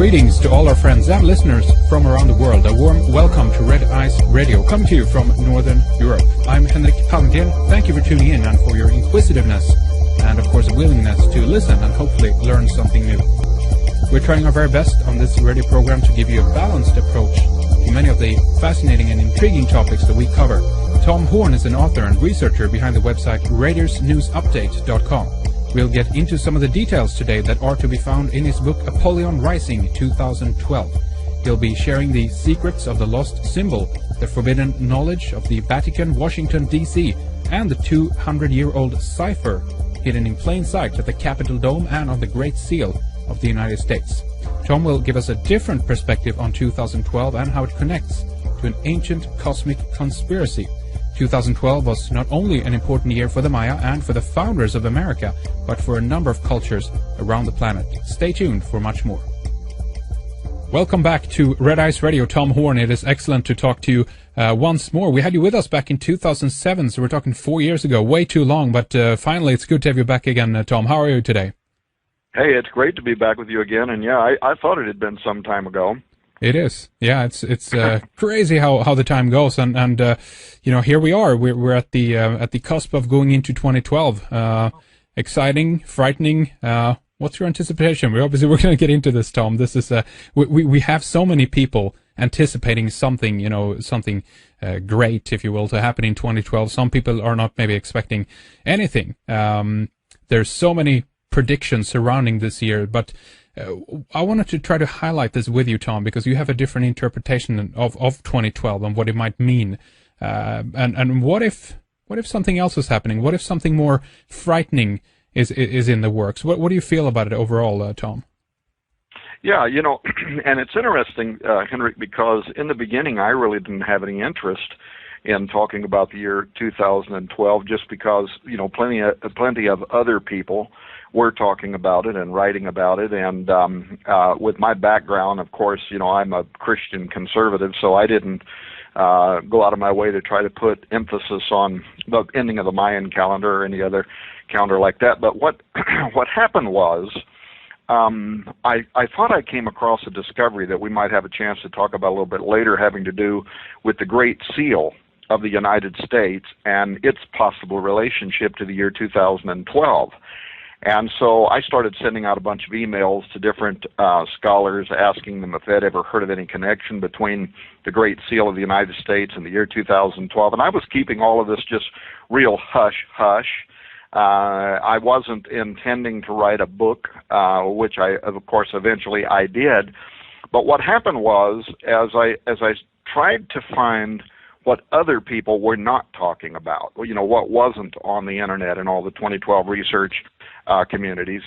Greetings to all our friends and listeners from around the world. A warm welcome to Red Eyes Radio, coming to you from Northern Europe. I'm Henrik Palmgren. Thank you for tuning in and for your inquisitiveness and, of course, a willingness to listen and hopefully learn something new. We're trying our very best on this radio program to give you a balanced approach to many of the fascinating and intriguing topics that we cover. Tom Horn is an author and researcher behind the website RaidersNewsUpdate.com. We'll get into some of the details today that are to be found in his book Apollyon Rising 2012. He'll be sharing the secrets of the lost symbol, the forbidden knowledge of the Vatican, Washington, D.C., and the 200-year-old cipher hidden in plain sight at the Capitol Dome and on the Great Seal of the United States. Tom will give us a different perspective on 2012 and how it connects to an ancient cosmic conspiracy. 2012 was not only an important year for the Maya and for the founders of America, but for a number of cultures around the planet. Stay tuned for much more. Welcome back to Red Eyes Radio. Tom Horn, it is excellent to talk to you once more. We had you with us back in 2007, so we're talking 4 years ago. Way too long, but finally it's good to have you back again, Tom. How are you today? Hey, it's great to be back with you again, and yeah, I thought it had been some time ago. It is, yeah. It's crazy how the time goes, and you know, here we are. We're at the cusp of going into 2012. Exciting, frightening. What's your anticipation? We're going to get into this, Tom. This is we have so many people anticipating something, you know, something great, if you will, to happen in 2012. Some people are not maybe expecting anything. There's so many predictions surrounding this year, but I wanted to try to highlight this with you, Tom, because you have a different interpretation of 2012 and what it might mean. And what if something else is happening? What if something more frightening is in the works? What do you feel about it overall, Tom? Yeah, you know, and it's interesting, Henrik, because in the beginning I really didn't have any interest in talking about the year 2012, just because, you know, plenty of other people were talking about it and writing about it, and with my background, of course, you know, I'm a Christian conservative, so I didn't go out of my way to try to put emphasis on the ending of the Mayan calendar or any other calendar like that. But what happened was, I thought I came across a discovery that we might have a chance to talk about a little bit later, having to do with the Great Seal of the United States and its possible relationship to the year 2012. And so I started sending out a bunch of emails to different scholars, asking them if they'd ever heard of any connection between the Great Seal of the United States and the year 2012. And I was keeping all of this just real hush-hush. I wasn't intending to write a book, which of course, eventually I did. But what happened was, as I tried to find what other people were not talking about, you know, what wasn't on the internet and all the 2012 research communities,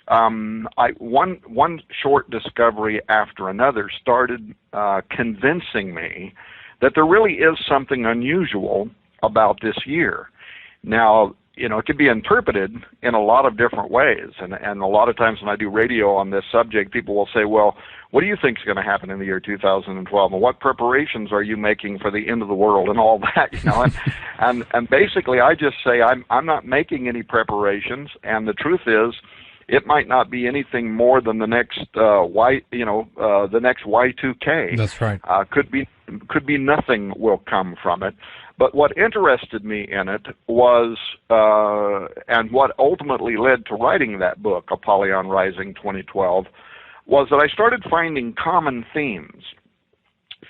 one short discovery after another started convincing me that there really is something unusual about this year. Now, you know, it can be interpreted in a lot of different ways, and a lot of times when I do radio on this subject, people will say, well, what do you think is going to happen in the year 2012, and what preparations are you making for the end of the world and all that, you know, and basically I just say I'm not making any preparations, and the truth is it might not be anything more than the next the next Y2K. That's right. Could be nothing will come from it. But what interested me in it was, and what ultimately led to writing that book, Apollyon Rising 2012, was that I started finding common themes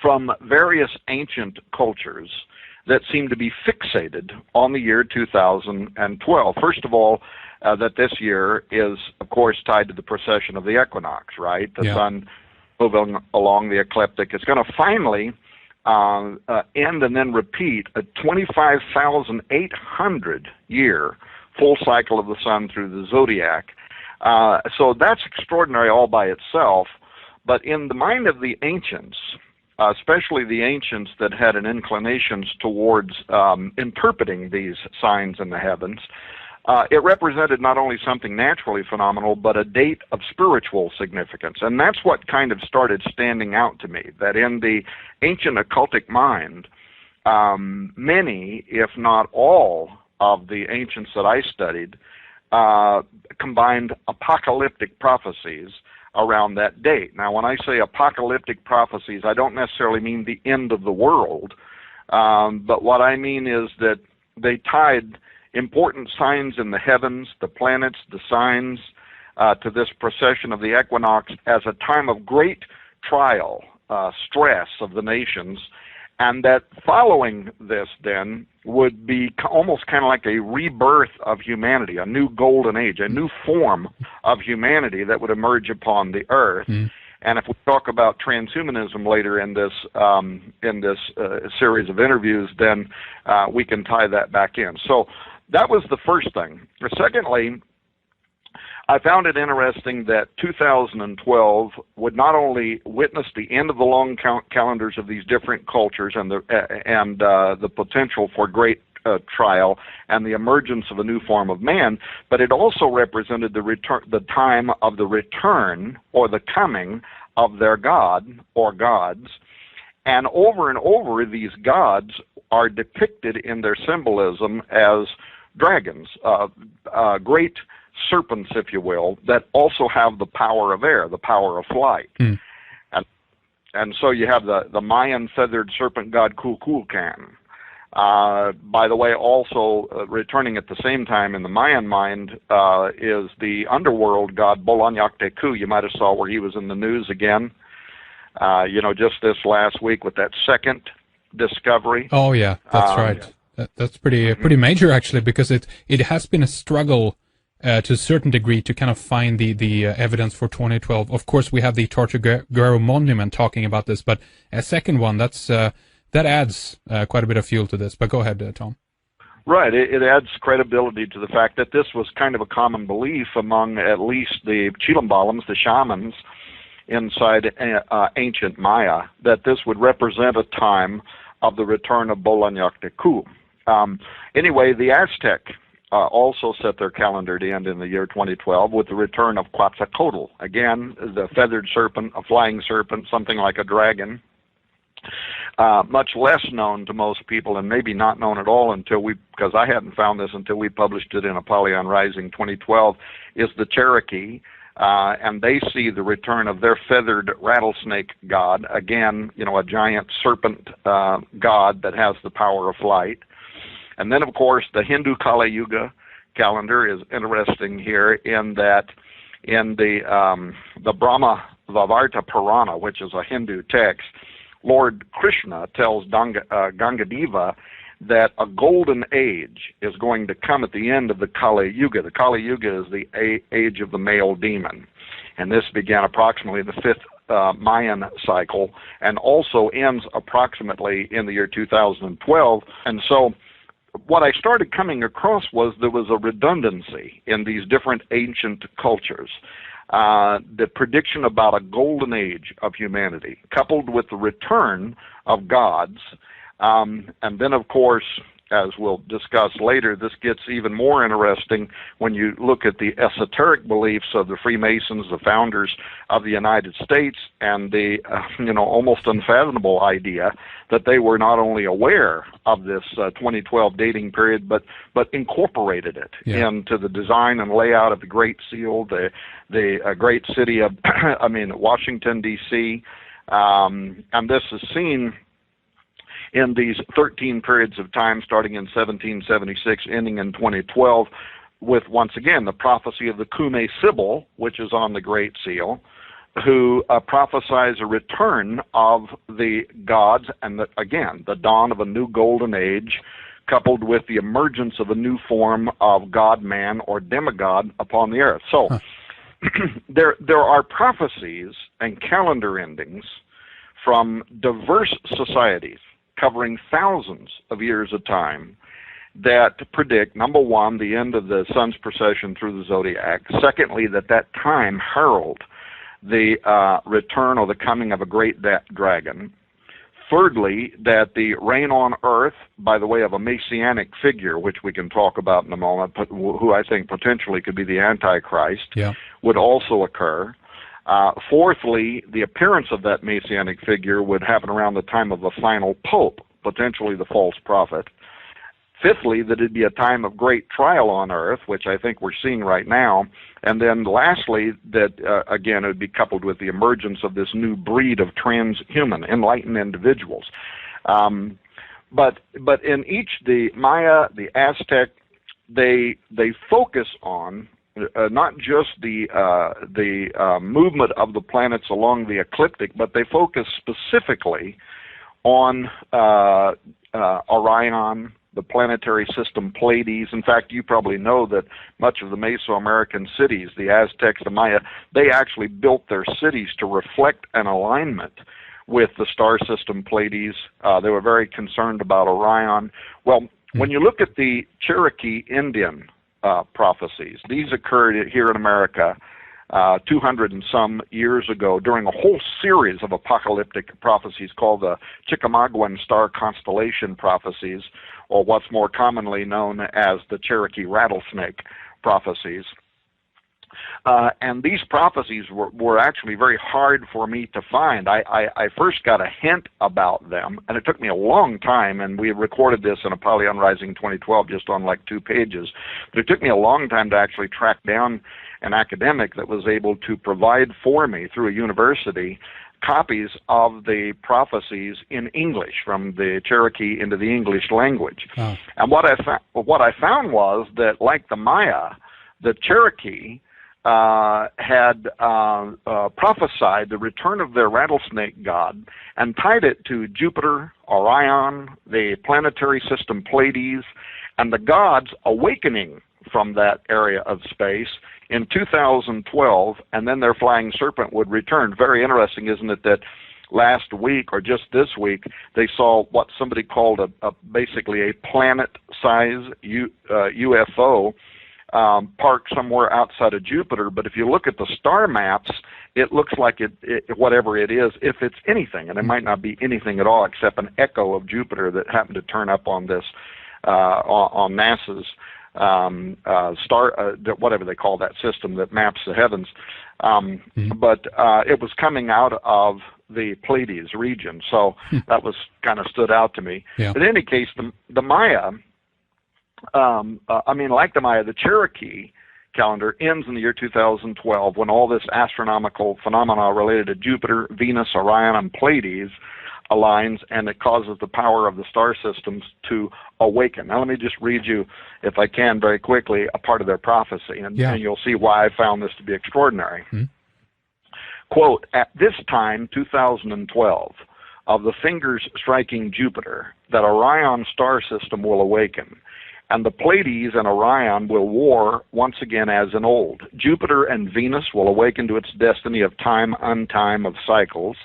from various ancient cultures that seem to be fixated on the year 2012. First of all, that this year is, of course, tied to the precession of the equinox, right? The sun moving along the ecliptic. It's going to finally end and then repeat a 25,800 year full cycle of the sun through the zodiac. So that's extraordinary all by itself. But in the mind of the ancients, especially the ancients that had an inclination towards interpreting these signs in the heavens, it represented not only something naturally phenomenal, but a date of spiritual significance. And that's what kind of started standing out to me, that in the ancient occultic mind, many, if not all, of the ancients that I studied combined apocalyptic prophecies around that date. Now, when I say apocalyptic prophecies, I don't necessarily mean the end of the world, but what I mean is that they tied important signs in the heavens, the planets, the signs, to this precession of the equinox as a time of great trial, stress of the nations, and that following this then would be almost kind of like a rebirth of humanity, a new golden age, a new form of humanity that would emerge upon the earth. And if we talk about transhumanism later in this series of interviews, then we can tie that back in. So that was the first thing. Secondly, I found it interesting that 2012 would not only witness the end of the long calendars of these different cultures and the potential for great trial and the emergence of a new form of man, but it also represented the time of the return or the coming of their God or gods. And over, these gods are depicted in their symbolism as dragons, great serpents, if you will, that also have the power of air, the power of flight. And so you have the Mayan feathered serpent god Kukulkan. By the way, also returning at the same time in the Mayan mind is the underworld god Bolanyakteku. You might have saw where he was in the news again, just this last week with that second discovery. Oh yeah, that's right. That's pretty major actually, because it has been a struggle to a certain degree to kind of find the evidence for 2012. Of course, we have the Tortuguero Monument talking about this, but a second one that adds quite a bit of fuel to this. But go ahead, Tom. Right. It adds credibility to the fact that this was kind of a common belief among at least the Chilambalams, the shamans inside ancient Maya, that this would represent a time of the return of Bolanyakteku. Anyway, the Aztec also set their calendar to end in the year 2012 with the return of Quetzalcoatl. Again, the feathered serpent, a flying serpent, something like a dragon. Much less known to most people, and maybe not known at all because I hadn't found this until we published it in Apollyon Rising 2012, is the Cherokee. And they see the return of their feathered rattlesnake god, again, a giant serpent god that has the power of flight. And then, of course, the Hindu Kali Yuga calendar is interesting here in that in the Brahma Vavarta Purana, which is a Hindu text, Lord Krishna tells Gangadeva that a golden age is going to come at the end of the Kali Yuga. The Kali Yuga is the age of the male demon. And this began approximately the fifth Mayan cycle and also ends approximately in the year 2012. And so what I started coming across was there was a redundancy in these different ancient cultures. The prediction about a golden age of humanity, coupled with the return of gods, and then, of course, as we'll discuss later, this gets even more interesting when you look at the esoteric beliefs of the Freemasons, the founders of the United States, and the almost unfathomable idea that they were not only aware of this 2012 dating period, but incorporated it into the design and layout of the Great Seal, the great city of Washington D.C. And this is seen in these 13 periods of time, starting in 1776, ending in 2012, with, once again, the prophecy of the Kume Sibyl, which is on the Great Seal, who prophesies a return of the gods and, again, the dawn of a new golden age, coupled with the emergence of a new form of God-man or demigod upon the earth. So there are prophecies and calendar endings from diverse societies, covering thousands of years of time, that predict, number one, the end of the sun's precession through the zodiac. Secondly, that time herald the return or the coming of a great dragon. Thirdly, that the reign on earth by the way of a messianic figure, which we can talk about in a moment, who I think potentially could be the Antichrist, would also occur. Fourthly, the appearance of that messianic figure would happen around the time of the final pope, potentially the false prophet. Fifthly, that it'd be a time of great trial on earth, which I think we're seeing right now. And then lastly, that again, it would be coupled with the emergence of this new breed of transhuman, enlightened individuals. But in each, the Maya, the Aztec, they focus on not just the movement of the planets along the ecliptic, but they focus specifically on Orion, the planetary system Pleiades. In fact, you probably know that much of the Mesoamerican cities, the Aztecs, the Maya, they actually built their cities to reflect an alignment with the star system Pleiades. They were very concerned about Orion. Well, when you look at the Cherokee Indian prophecies, these occurred here in America 200 and some years ago during a whole series of apocalyptic prophecies called the Chickamauguan Star Constellation prophecies, or what's more commonly known as the Cherokee Rattlesnake prophecies. And these prophecies were actually very hard for me to find. I first got a hint about them, and it took me a long time, and we recorded this in Apollyon Rising 2012 just on like 2 pages, but it took me a long time to actually track down an academic that was able to provide for me through a university copies of the prophecies in English, from the Cherokee into the English language. Oh. And what I found was that, like the Maya, the Cherokee had prophesied the return of their rattlesnake god and tied it to Jupiter, Orion, the planetary system Pleiades, and the gods awakening from that area of space in 2012, and then their flying serpent would return. Very interesting, isn't it, that last week or just this week they saw what somebody called basically a planet-size UFO parked somewhere outside of Jupiter. But if you look at the star maps, it looks like it whatever it is, if it's anything, and it might not be anything at all except an echo of Jupiter that happened to turn up on this on NASA's whatever they call that system that maps the heavens. But it was coming out of the Pleiades region, so that was kind of stood out to me. Yeah. But in any case, the Maya, like the Maya, the Cherokee calendar ends in the year 2012 when all this astronomical phenomena related to Jupiter, Venus, Orion, and Pleiades aligns, and it causes the power of the star systems to awaken. Now let me just read you, if I can, very quickly, a part of their prophecy, and you'll see why I found this to be extraordinary. Quote, "At this time, 2012, of the fingers striking Jupiter, that Orion star system will awaken, and the Pleiades and Orion will war once again as in old. Jupiter and Venus will awaken to its destiny of time, untime, of cycles.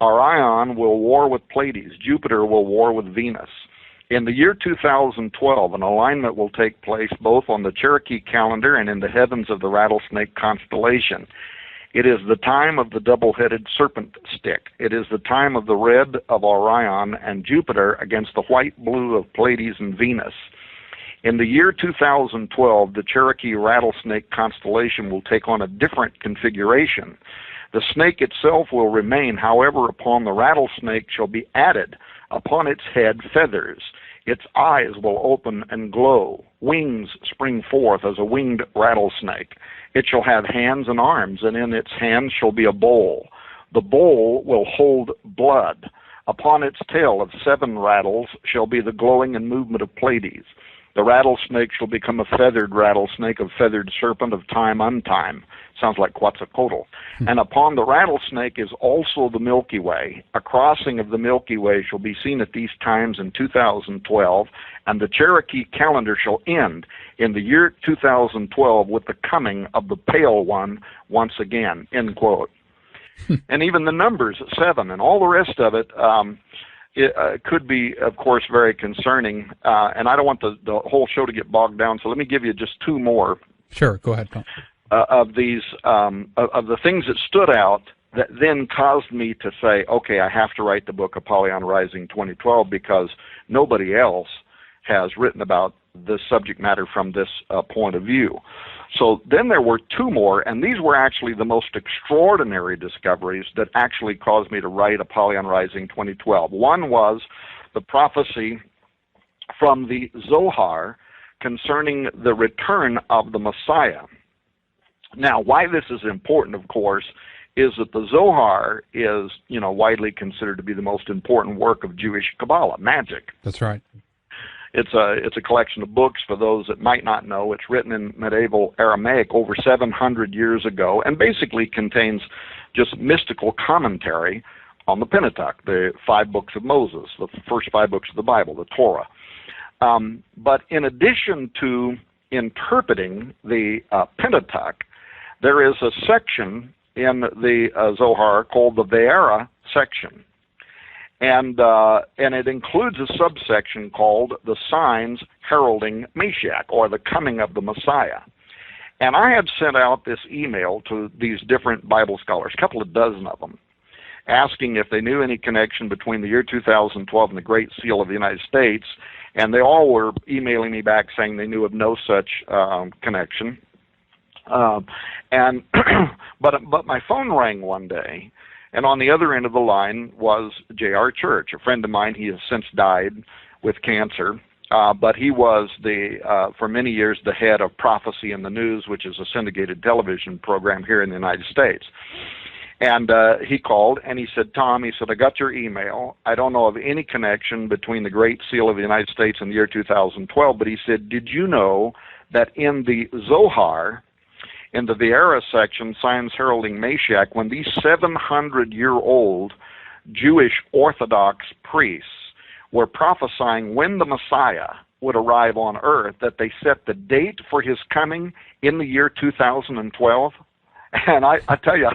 Orion will war with Pleiades. Jupiter will war with Venus. In the year 2012, an alignment will take place both on the Cherokee calendar and in the heavens of the Rattlesnake constellation. It is the time of the double-headed serpent stick. It is the time of the red of Orion and Jupiter against the white-blue of Pleiades and Venus. In the year 2012, the Cherokee Rattlesnake constellation will take on a different configuration. The snake itself will remain, however, upon the rattlesnake shall be added upon its head feathers. Its eyes will open and glow. Wings spring forth as a winged rattlesnake. It shall have hands and arms, and in its hands shall be a bowl. The bowl will hold blood. Upon its tail of 7 rattles shall be the glowing and movement of Pleiades. The rattlesnake shall become a feathered rattlesnake, of feathered serpent of time untime." Sounds like Quetzalcoatl. "And upon the rattlesnake is also the Milky Way. A crossing of the Milky Way shall be seen at these times in 2012, and the Cherokee calendar shall end in the year 2012 with the coming of the Pale One once again," end quote. And even the numbers, 7, and all the rest of it, it could be, of course, very concerning, and I don't want the whole show to get bogged down, so let me give you just 2 more. Sure, go ahead, Tom. Of these, of the things that stood out that then caused me to say, okay, I have to write the book Apollyon Rising 2012 because nobody else has written about this subject matter from this point of view. So then there were 2 more, and these were actually the most extraordinary discoveries that actually caused me to write Apollyon Rising 2012. One was the prophecy from the Zohar concerning the return of the Messiah. Now, why this is important, of course, is that the Zohar is, widely considered to be the most important work of Jewish Kabbalah, magic. That's right. It's a collection of books, for those that might not know. It's written in medieval Aramaic over 700 years ago, and basically contains just mystical commentary on the Pentateuch, the 5 books of Moses, the first 5 books of the Bible, the Torah. But in addition to interpreting the Pentateuch, there is a section in the Zohar called the Ve'era section. And it includes a subsection called the signs heralding Mashiach, or the coming of the Messiah. And I had sent out this email to these different Bible scholars, a couple of dozen of them, asking if they knew any connection between the year 2012 and the Great Seal of the United States, and they all were emailing me back saying they knew of no such connection. But my phone rang one day, and on the other end of the line was J.R. Church, a friend of mine. He has since died with cancer, but he was for many years the head of Prophecy in the News, which is a syndicated television program here in the United States. And he called, and he said, Tom, he said, I got your email. I don't know of any connection between the Great Seal of the United States and the year 2012, but he said, did you know that in the Zohar, in the Ve'era section, signs heralding Mashiach, when these 700-year-old Jewish Orthodox priests were prophesying when the Messiah would arrive on earth, that they set the date for his coming in the year 2012? And I tell you,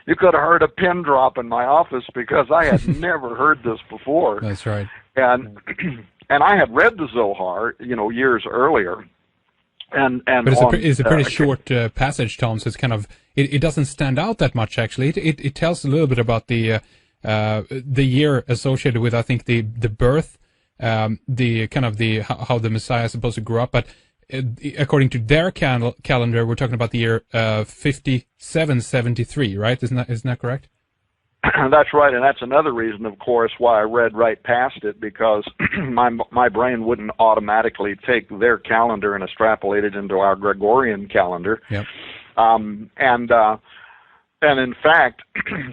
you could have heard a pin drop in my office, because I had never heard this before. That's right. And I had read the Zohar, years earlier. But it's a pretty short passage, Tom. So it's kind of it doesn't stand out that much, actually. It tells a little bit about the year associated with, I think, the birth, the kind of the how the Messiah is supposed to grow up. But according to their calendar, we're talking about the year 5773, right? Isn't that correct? That's right, and that's another reason, of course, why I read right past it, because my brain wouldn't automatically take their calendar and extrapolate it into our Gregorian calendar. Yep. And in fact,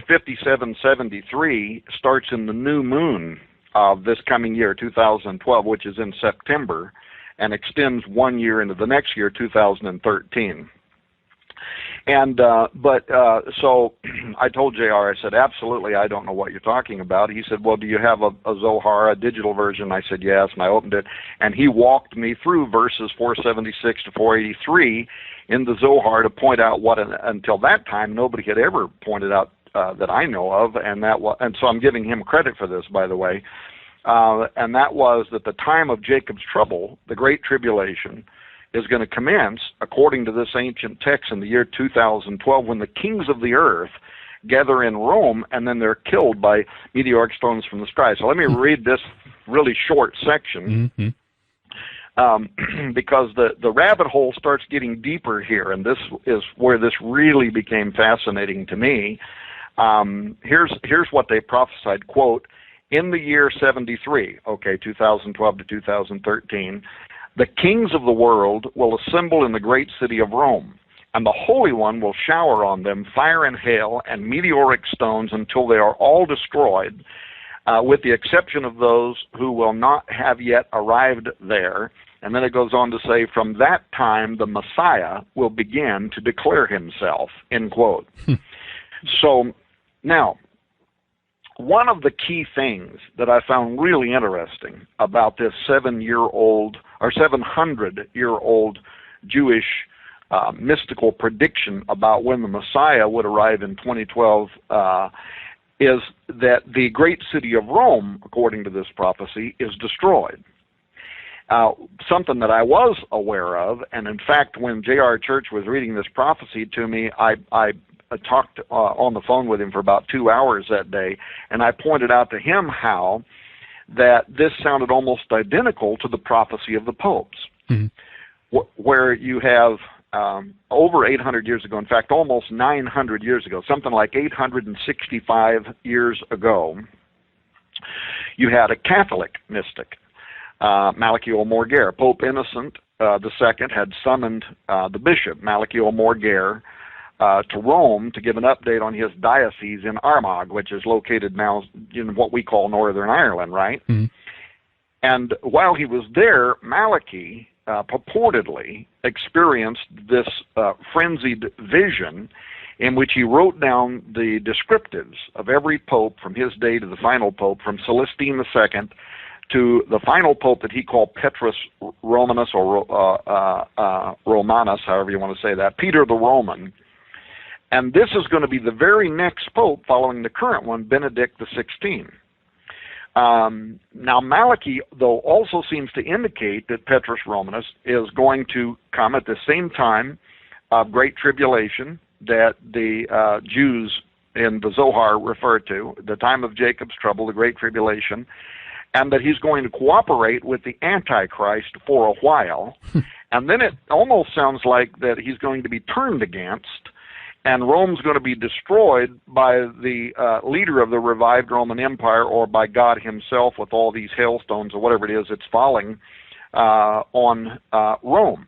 5773 starts in the new moon of this coming year, 2012, which is in September, and extends 1 year into the next year, 2013. And so I told JR, I said, absolutely, I don't know what you're talking about. He said, well, do you have a Zohar, a digital version? I said, yes, and I opened it, and he walked me through verses 476 to 483 in the Zohar to point out what, until that time, nobody had ever pointed out that I know of, and so I'm giving him credit for this, by the way, and that was that the time of Jacob's trouble, the Great Tribulation, is going to commence, according to this ancient text, in the year 2012, when the kings of the earth gather in Rome, and then they're killed by meteoric stones from the sky. So let me read this really short section, because the rabbit hole starts getting deeper here, and this is where this really became fascinating to me. Here's what they prophesied, quote, in the year 73, 2012 to 2013, the kings of the world will assemble in the great city of Rome, and the Holy One will shower on them fire and hail and meteoric stones until they are all destroyed, with the exception of those who will not have yet arrived there. And then it goes on to say, from that time the Messiah will begin to declare himself, end quote. So now, one of the key things that I found really interesting about this 700-year-old Jewish mystical prediction about when the Messiah would arrive in 2012 is that the great city of Rome, according to this prophecy, is destroyed. Something that I was aware of, and in fact, when J.R. Church was reading this prophecy to me, I talked on the phone with him for about 2 hours that day, and I pointed out to him how that this sounded almost identical to the prophecy of the popes, where you have over 800 years ago, in fact, almost 900 years ago, something like 865 years ago, you had a Catholic mystic Malachi O'Morgair. Pope Innocent II had summoned the bishop, Malachi O'Morgair, to Rome to give an update on his diocese in Armagh, which is located now in what we call Northern Ireland, right? Mm-hmm. And while he was there, Malachi purportedly experienced this frenzied vision in which he wrote down the descriptives of every pope from his day to the final pope, from Celestine II to the final pope that he called Petrus Romanus, or Romanus, however you want to say that, Peter the Roman. And this is going to be the very next pope following the current one, Benedict XVI. Now, Malachi, though, also seems to indicate that Petrus Romanus is going to come at the same time of Great Tribulation that the Jews in the Zohar refer to, the time of Jacob's trouble, the Great Tribulation, and that he's going to cooperate with the Antichrist for a while. And then it almost sounds like that he's going to be turned against, and Rome's going to be destroyed by the leader of the revived Roman Empire, or by God himself with all these hailstones or whatever it is that's falling on Rome.